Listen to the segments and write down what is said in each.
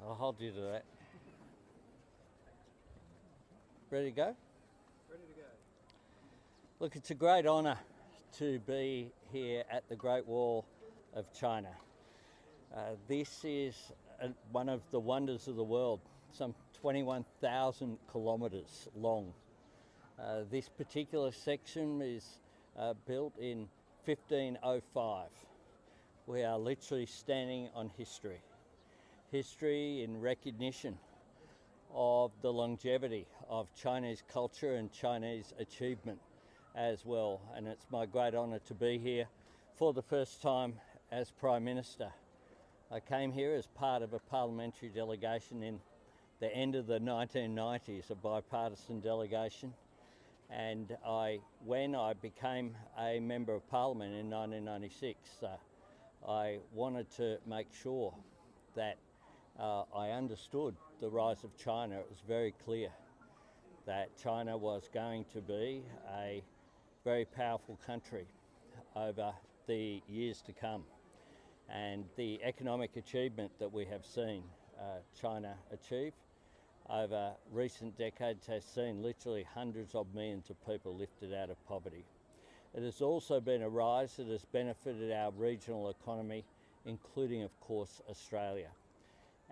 I'll hold you to that. Ready to go? Ready to go. Look, it's a great honour to be here at the Great Wall of China. This is one of the wonders of the world, some 21,000 kilometres long. This particular section is built in 1505. We are literally standing on history. History in recognition of the longevity of Chinese culture and Chinese achievement as well. And it's my great honour to be here for the first time as Prime Minister. I came here as part of a parliamentary delegation in the end of the 1990s, a bipartisan delegation. And when I became a Member of Parliament in 1996, I wanted to make sure that I understood the rise of China. It was very clear that China was going to be a very powerful country over the years to come. And the economic achievement that we have seen China achieve over recent decades has seen literally hundreds of millions of people lifted out of poverty. It has also been a rise that has benefited our regional economy, including, of course, Australia.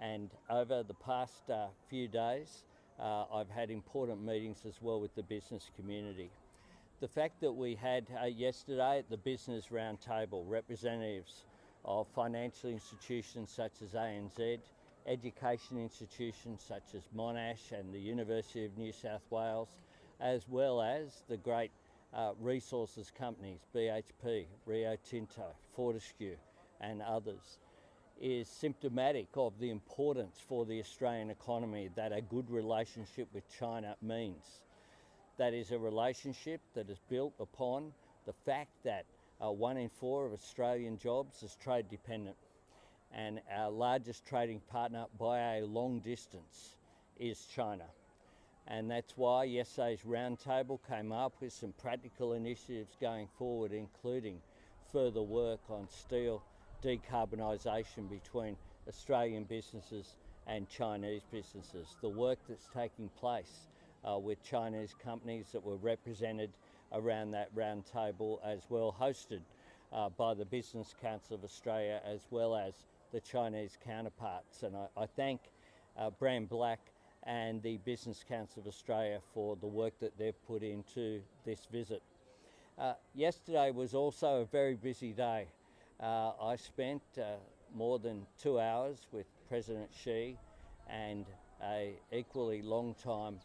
And over the past few days, I've had important meetings as well with the business community. The fact that we had yesterday at the Business Roundtable representatives of financial institutions such as ANZ, education institutions such as Monash and the University of New South Wales, as well as the great resources companies, BHP, Rio Tinto, Fortescue and others, is symptomatic of the importance for the Australian economy that a good relationship with China means. That is a relationship that is built upon the fact that 1 in 4 of Australian jobs is trade dependent, and our largest trading partner by a long distance is China. And that's why yesterday's roundtable came up with some practical initiatives going forward, including further work on steel decarbonisation between Australian businesses and Chinese businesses. The work that's taking place with Chinese companies that were represented around that round table, as well hosted by the Business Council of Australia as well as the Chinese counterparts. And I thank Bram Black and the Business Council of Australia for the work that they've put into this visit. Yesterday was also a very busy day. I spent more than 2 hours with President Xi and an equally long time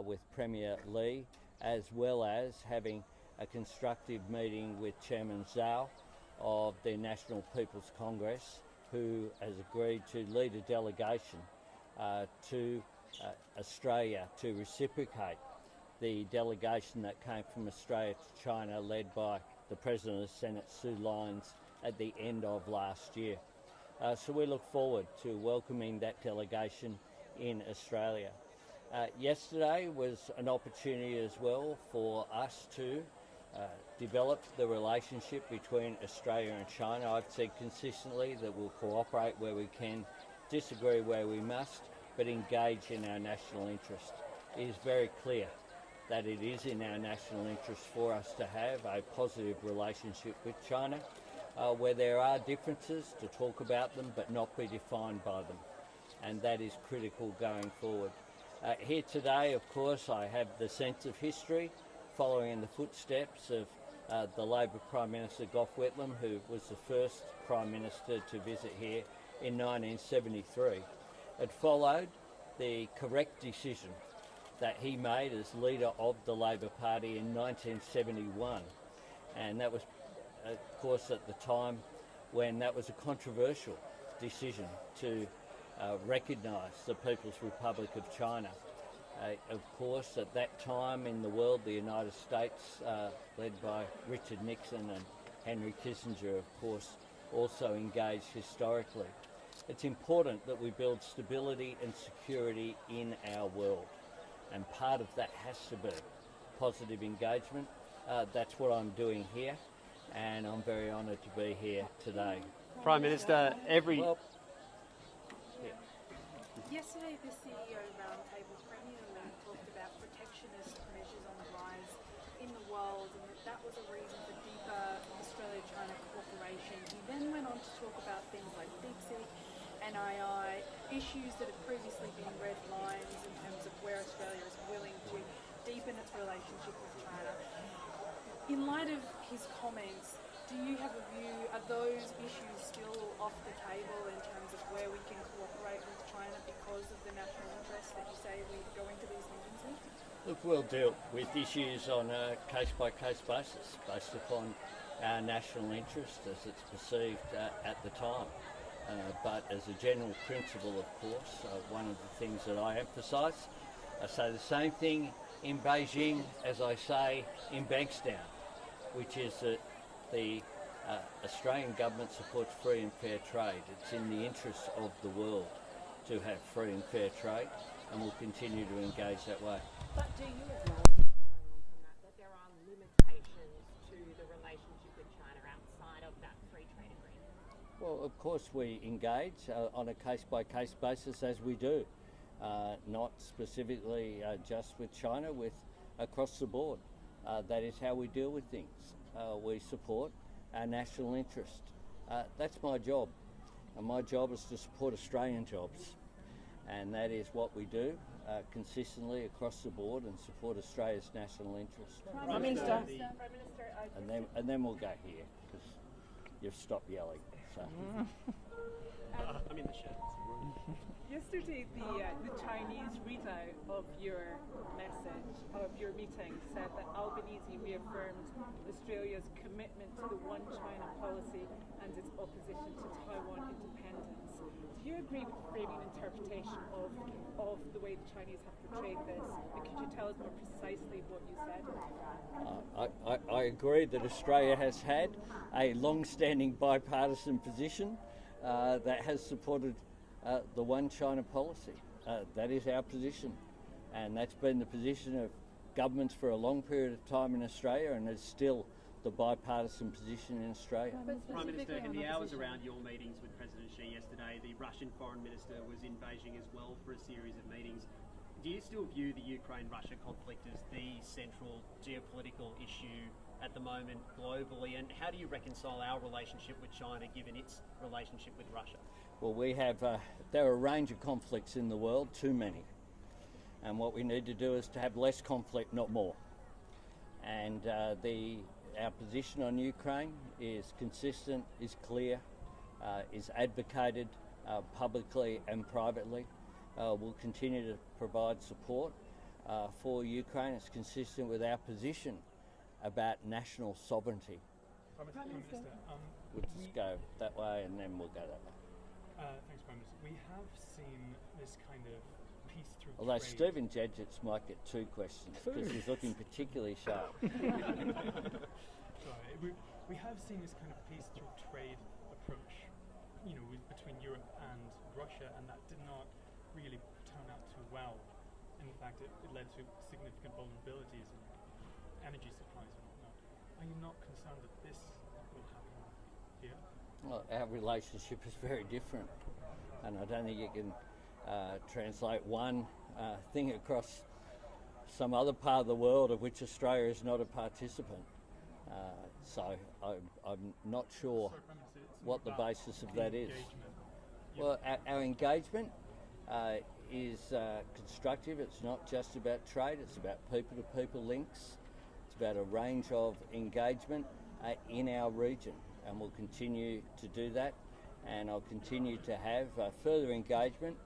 with Premier Li, as well as having a constructive meeting with Chairman Zhao of the National People's Congress, who has agreed to lead a delegation to Australia to reciprocate the delegation that came from Australia to China, led by the President of the Senate, Sue Lines, at the end of last year. So we look forward to welcoming that delegation in Australia. Yesterday was an opportunity as well for us to develop the relationship between Australia and China. I've said consistently that we'll cooperate where we can, disagree where we must, but engage in our national interest. It is very clear that it is in our national interest for us to have a positive relationship with China, where there are differences, to talk about them but not be defined by them, and that is critical going forward. Here today, of course, I have the sense of history, following in the footsteps of the Labor Prime Minister Gough Whitlam, who was the first Prime Minister to visit here in 1973. It followed the correct decision that he made as leader of the Labor Party in 1971, and that was, of course, at the time when that was a controversial decision to recognise the People's Republic of China. Of course, at that time in the world, the United States, led by Richard Nixon and Henry Kissinger, of course, also engaged historically. It's important that we build stability and security in our world, and part of that has to be positive engagement. That's what I'm doing here, and I'm very honoured to be here today. Prime Minister, Well, yeah. Yesterday, the CEO roundtable, Premier Lee talked about protectionist measures on the rise in the world, and that was a reason for deeper Australia-China cooperation. He then went on to talk about things like DeepSeek, NII, issues that have previously been red lines in terms of where Australia is willing to deepen its relationship with China. In light of his comments, do you have a view, are those issues still off the table in terms of where we can cooperate with China because of the national interest that you say we go into these meetings with? Look, we'll deal with issues on a case-by-case basis based upon our national interest as it's perceived at the time. But as a general principle, of course, one of the things that I emphasise, I say the same thing in Beijing as I say in Bankstown, which is that the Australian government supports free and fair trade. It's in the interest of the world to have free and fair trade, and we'll continue to engage that way. But do you acknowledge, following on from that there are limitations to the relationship with China outside of that free trade agreement? Well, of course we engage on a case-by-case basis, as we do, not specifically just with China, with across the board. That is how we deal with things. We support our national interest. That's my job, and my job is to support Australian jobs, and that is what we do consistently across the board and support Australia's national interest. Prime Minister, And then we'll go here because you've stopped yelling. So. I'm in the shed. Yesterday, the Chinese readout of your message, of your meeting, said that Albanese reaffirmed Australia's commitment to the One China policy and its opposition to Taiwan independence. Do you agree with the framing interpretation of the way the Chinese have portrayed this? And could you tell us more precisely what you said? I agree that Australia has had a long-standing bipartisan position that has supported the One China policy. That is our position, and that's been the position of governments for a long period of time in Australia, and it's still the bipartisan position in Australia. Prime Minister, in the hours around your meetings with President Xi yesterday, the Russian Foreign Minister was in Beijing as well for a series of meetings. Do you still view the Ukraine-Russia conflict as the central geopolitical issue at the moment globally, and how do you reconcile our relationship with China given its relationship with Russia? Well, we have, there are a range of conflicts in the world, too many. And what we need to do is to have less conflict, not more. And our position on Ukraine is consistent, is clear, is advocated publicly and privately. We'll continue to provide support for Ukraine. It's consistent with our position about national sovereignty. Prime Minister, We'll just go that way and then we'll go that way. Thanks, Prime Minister. We have seen this kind of peace through Although trade. Stephen Jedgetts might get two questions because he's looking particularly sharp. Sorry, we have seen this kind of peace through trade approach, between Europe and Russia, and that did not really turn out too well. In fact, it led to significant vulnerabilities in energy supplies and whatnot. Are you not concerned that this will happen here? Well, our relationship is very different, and I don't think you can translate one thing across some other part of the world of which Australia is not a participant. So I'm not sure what the basis of that is. Well, our engagement is constructive. It's not just about trade, it's about people-to-people links. It's about a range of engagement in our region, and we'll continue to do that, and I'll continue to have further engagement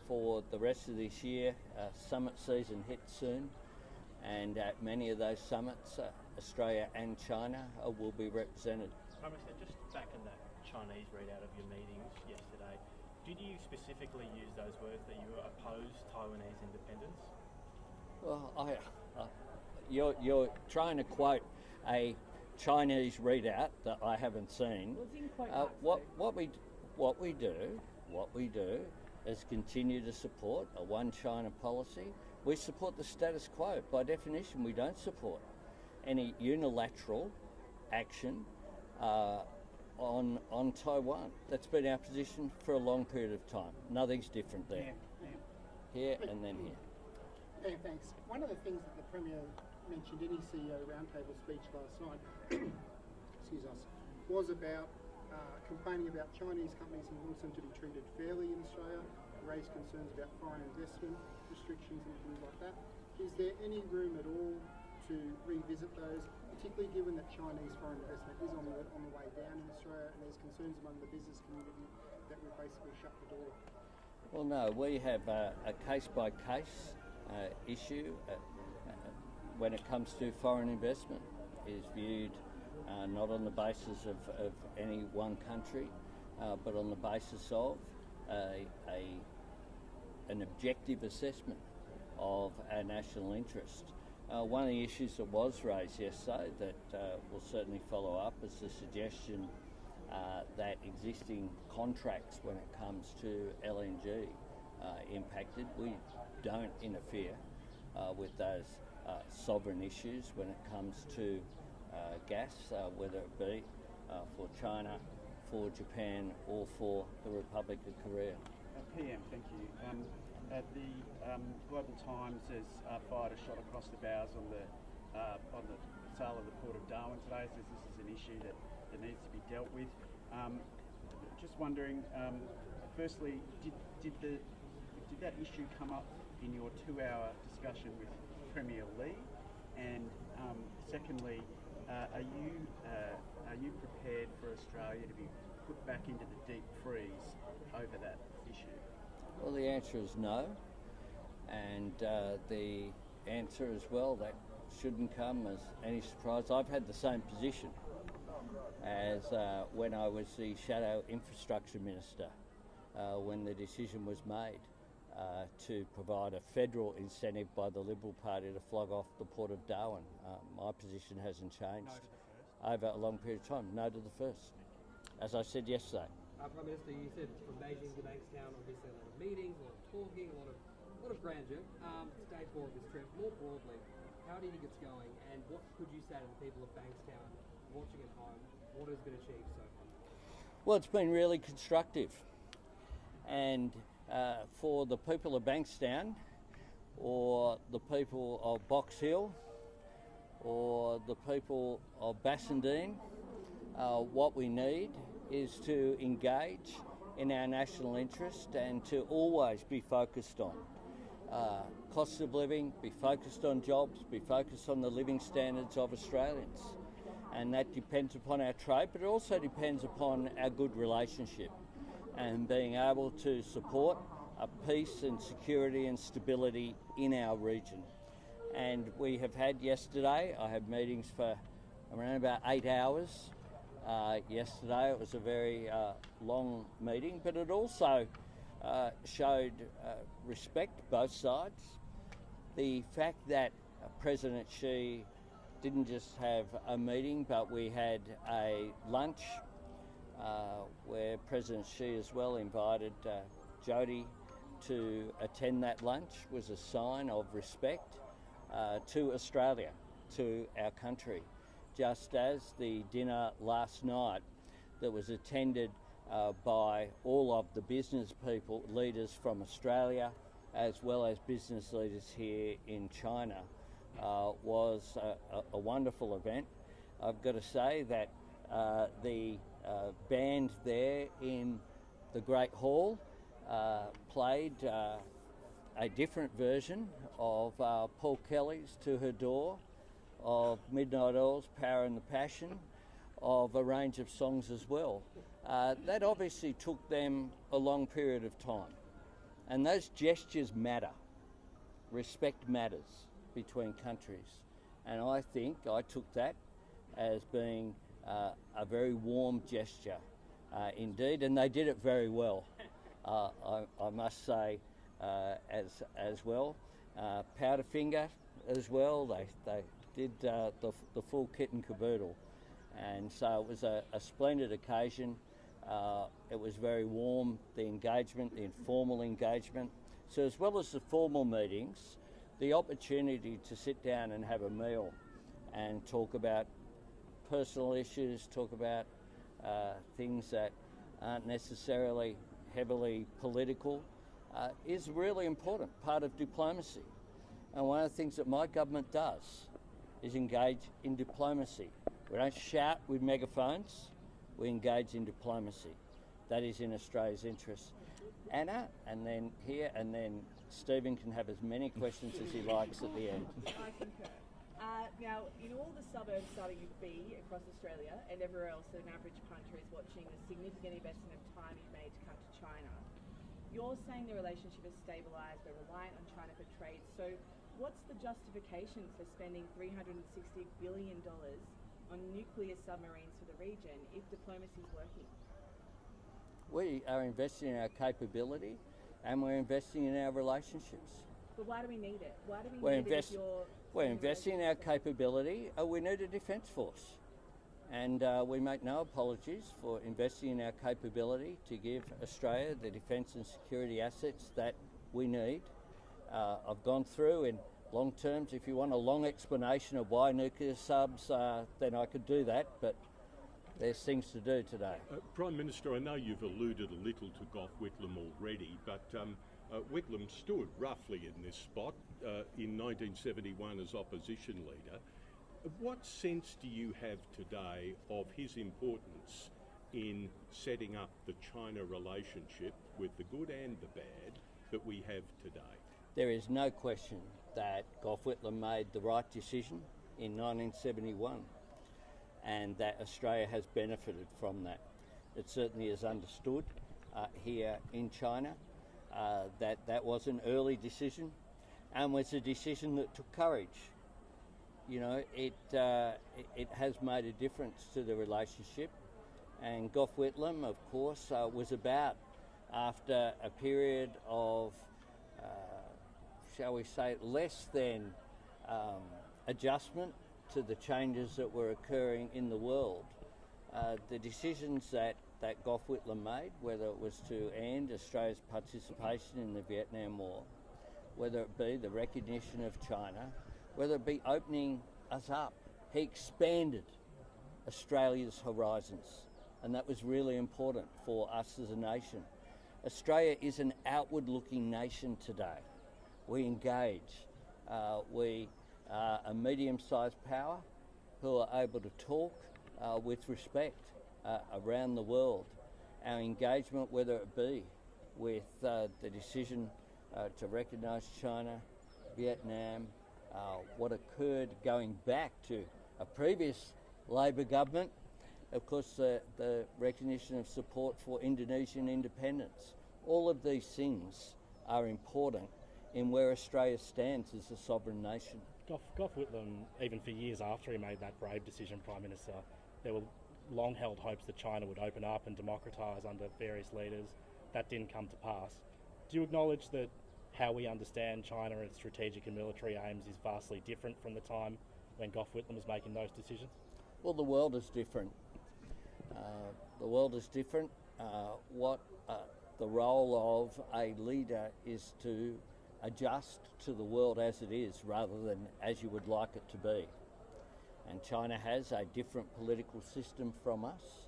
for the rest of this year. Summit season hits soon, and at many of those summits, Australia and China will be represented. Prime Minister, just back in that Chinese readout of your meetings yesterday, did you specifically use those words that you oppose Taiwanese independence? Well, you're trying to quote a Chinese readout that I haven't seen. What we do is continue to support a One China policy. We support the status quo. By definition, we don't support any unilateral action on Taiwan. That's been our position for a long period of time. Nothing's different there. Here and then here. Hey, thanks. One of the things that the Premier mentioned in his CEO roundtable speech last night, excuse us, was about complaining about Chinese companies and wants them to be treated fairly in Australia, raised concerns about foreign investment restrictions and things like that. Is there any room at all to revisit those, particularly given that Chinese foreign investment is on the way down in Australia and there's concerns among the business community that we've basically shut the door? Well, no, we have a case-by-case issue when it comes to foreign investment. Is viewed not on the basis of any one country, but on the basis of an objective assessment of our national interest. One of the issues that was raised yesterday that we'll certainly follow up is the suggestion that existing contracts when it comes to LNG impacted. We don't interfere with those sovereign issues when it comes to gas, whether it be for China, for Japan or for the Republic of Korea. PM, thank you. The Global Times has fired a shot across the bows on the sale of the Port of Darwin today. Says this is an issue that needs to be dealt with. Just wondering, firstly, did that issue come up in your 2-hour discussion with Premier Lee? And secondly, are you prepared for Australia to be put back into the deep freeze over that issue? Well, the answer is no, and the answer as well, that shouldn't come as any surprise. I've had the same position as when I was the Shadow Infrastructure Minister, when the decision was made to provide a federal incentive by the Liberal Party to flog off the Port of Darwin. My position hasn't changed over a long period of time. No to the first, as I said yesterday. Prime Minister, you said from Beijing to Bankstown, obviously a lot of meetings, a lot of talking, a lot of grandeur. It's day 4 of this trip. More broadly, how do you think it's going, and what could you say to the people of Bankstown watching at home? What has been achieved so far? Well, it's been really constructive, and for the people of Bankstown, or the people of Box Hill, or the people of Bassendean, what we need is to engage in our national interest and to always be focused on cost of living, be focused on jobs, be focused on the living standards of Australians. And that depends upon our trade, but it also depends upon our good relationship and being able to support a peace and security and stability in our region. And we have had yesterday, I had meetings for around about 8 hours. Yesterday it was a very long meeting, but it also showed respect, both sides. The fact that President Xi didn't just have a meeting, but we had a lunch where President Xi as well invited Jody to attend that lunch, was a sign of respect to Australia, to our country. Just as the dinner last night that was attended by all of the business people, leaders from Australia, as well as business leaders here in China, was a wonderful event. I've got to say that the band there in the Great Hall played a different version of Paul Kelly's To Her Door, of Midnight Oil's Power and the Passion, of a range of songs as well. That obviously took them a long period of time. And those gestures matter. Respect matters between countries. And I think I took that as being a very warm gesture indeed, and they did it very well, I must say as well. Powderfinger as well, they did the full kit and caboodle. And so it was a splendid occasion. It was very warm, the engagement, the informal engagement. So as well as the formal meetings, the opportunity to sit down and have a meal and talk about personal issues, talk about things that aren't necessarily heavily political, is really important, part of diplomacy. And one of the things that my government does is engage in diplomacy. We don't shout with megaphones, we engage in diplomacy. That is in Australia's interest. Anna, and then here, and then Stephen can have as many questions as he likes at the end. I concur. Now, in all the suburbs starting with B across Australia and everywhere else that an average punter is watching the significant investment of time you've made to come to China, you're saying the relationship is stabilised, we're reliant on China for trade. So what's the justification for spending $360 billion on nuclear submarines for the region if diplomacy is working? We are investing in our capability and we're investing in our relationships. But why do we need it? Why do we need it if you're... We're investing in our capability. We need a defence force. And we make no apologies for investing in our capability to give Australia the defence and security assets that we need. I've gone through in long terms. If you want a long explanation of why nuclear subs, then I could do that, but there's things to do today. Prime Minister, I know you've alluded a little to Gough Whitlam already, but Whitlam stood roughly in this spot in 1971 as opposition leader. What sense do you have today of his importance in setting up the China relationship, with the good and the bad, that we have today? There is no question that Gough Whitlam made the right decision in 1971 and that Australia has benefited from that. It certainly is understood here in China that was an early decision and was a decision that took courage. You know, it has made a difference to the relationship, and Gough Whitlam, of course, was about after a period of, shall we say, less than adjustment to the changes that were occurring in the world. The decisions that Gough Whitlam made, whether it was to end Australia's participation in the Vietnam War, whether it be the recognition of China, whether it be opening us up. He expanded Australia's horizons, and that was really important for us as a nation. Australia is an outward-looking nation today. We engage. We are a medium-sized power who are able to talk with respect around the world. Our engagement, whether it be with the decision to recognise China, Vietnam, what occurred going back to a previous Labor government, of course the recognition of support for Indonesian independence. All of these things are important in where Australia stands as a sovereign nation. Gough Whitlam, even for years after he made that brave decision, Prime Minister, there were long-held hopes that China would open up and democratise under various leaders. That didn't come to pass. Do you acknowledge that how we understand China and its strategic and military aims is vastly different from the time when Gough Whitlam was making those decisions? Well, the world is different. The world is different. What the role of a leader is to adjust to the world as it is rather than as you would like it to be. And China has a different political system from us.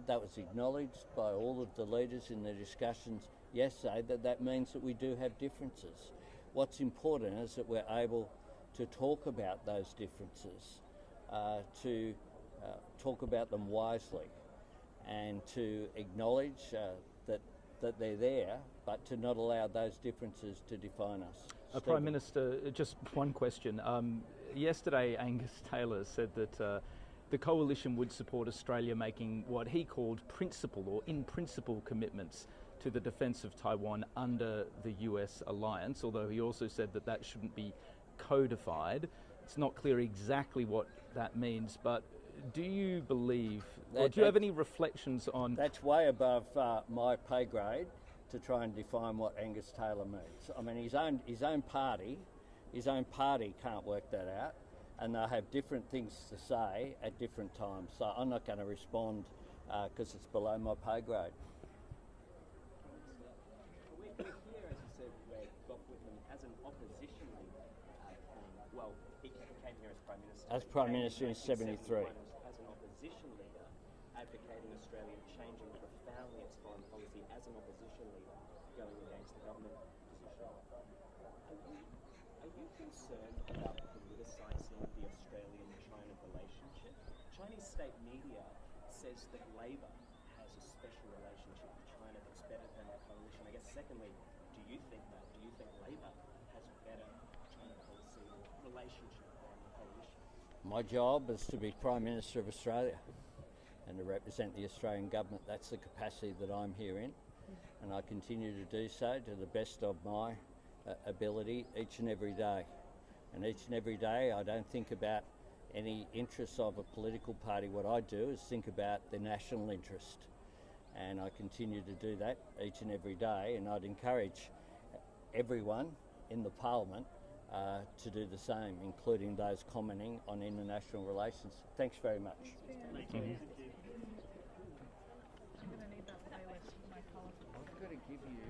That was acknowledged by all of the leaders in the discussions yesterday, that means that we do have differences. What's important is that we're able to talk about those differences, to talk about them wisely, and to acknowledge that they're there, but to not allow those differences to define us. Prime Minister, just one question. Yesterday, Angus Taylor said that the coalition would support Australia making what he called principle or in principle commitments to the defence of Taiwan under the US alliance, although he also said that that shouldn't be codified. It's not clear exactly what that means, but do you believe, or do you have any reflections on... That's way above my pay grade to try and define what Angus Taylor means. I mean, his own party can't work that out, and they'll have different things to say at different times. So I'm not going to respond because it's below my pay grade. We're here, as you said, where Gough Whitlam as an opposition leader, well, he came here as Prime Minister. As Prime Minister in 73. As an opposition leader, advocating Australia as an opposition leader going against the government position. Are you concerned about politicising the Australian-China relationship? Chinese state media says that Labor has a special relationship with China that's better than the coalition. I guess secondly, do you think that? Do you think Labor has a better China policy or relationship than the coalition? My job is to be Prime Minister of Australia and to represent the Australian government. That's the capacity that I'm here in, and I continue to do so to the best of my ability each and every day. And each and every day I don't think about any interests of a political party. What I do is think about the national interest, and I continue to do that each and every day, and I'd encourage everyone in the Parliament to do the same, including those commenting on international relations. Thanks very much. Thank you. I'm going to need that playlist for my politics. I've got to give you